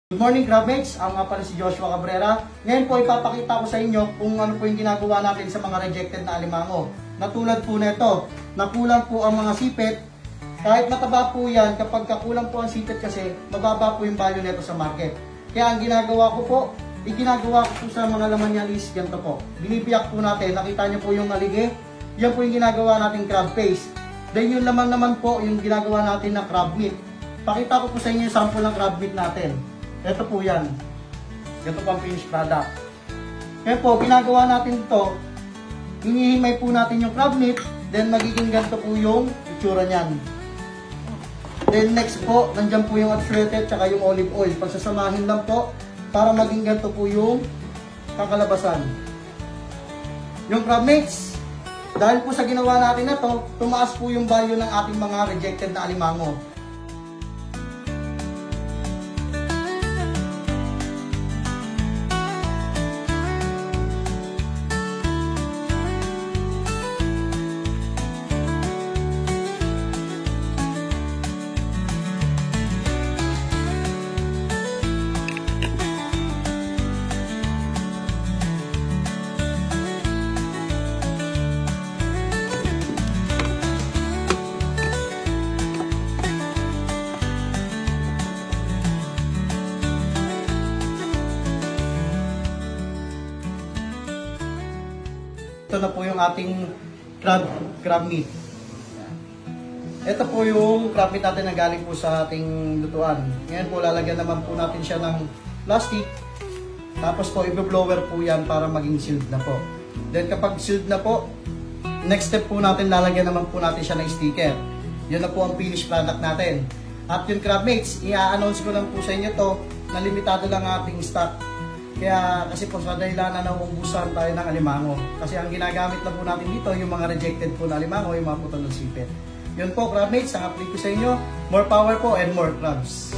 Good morning, Crabmates! Ako nga pala si Joshua Cabrera. Ngayon po ipapakita ko sa inyo kung ano po yung ginagawa natin sa mga rejected na alimango. Natulad po nito, nakulang po ang mga sipit. Kahit mataba po yan, kapag kakulang po ang sipit kasi, mababa po yung value nito sa market. Kaya ang ginagawa ko po, iginagawa ko po sa mga laman yan is ganito po. Binibiyak po natin, nakita nyo po yung alige. Yan po yung ginagawa natin crab paste. Then yung laman naman po, yung ginagawa natin na crab meat. Pakita ko po sa inyo yung sample ng crab meat natin. Ito po yan. Ito po ang finished product. Kaya po, ginagawa natin ito, hinihimay po natin yung crab meat, then magiging ganito po yung itsura niyan. Then next po, nandyan po yung unsalted tsaka yung olive oil. Pagsasamahin lang po, para maging ganito po yung kakalabasan. Yung crab mates, dahil po sa ginawa natin na to, tumaas po yung value ng ating mga rejected na alimango. Ito na po yung ating crab meat. Ito po yung crab meat natin na galing po sa ating lutuan. Ngayon po lalagyan naman po natin siya ng plastic. Tapos po i-blower po yan para maging sealed na po. Then kapag sealed na po, next step po natin lalagyan naman po natin siya ng sticker. Yun na po ang finished product natin. At yung crab mates, i-announce ko lang po sa inyo to na limitado lang ating stock. Kaya kasi po sa dahilan na nauubusan tayo ng alimango. Kasi ang ginagamit na po natin dito, yung mga rejected po na alimango, yung mga putol ng sipit. Yun po, crab mates, ang update ko sa inyo. More power po and more crabs.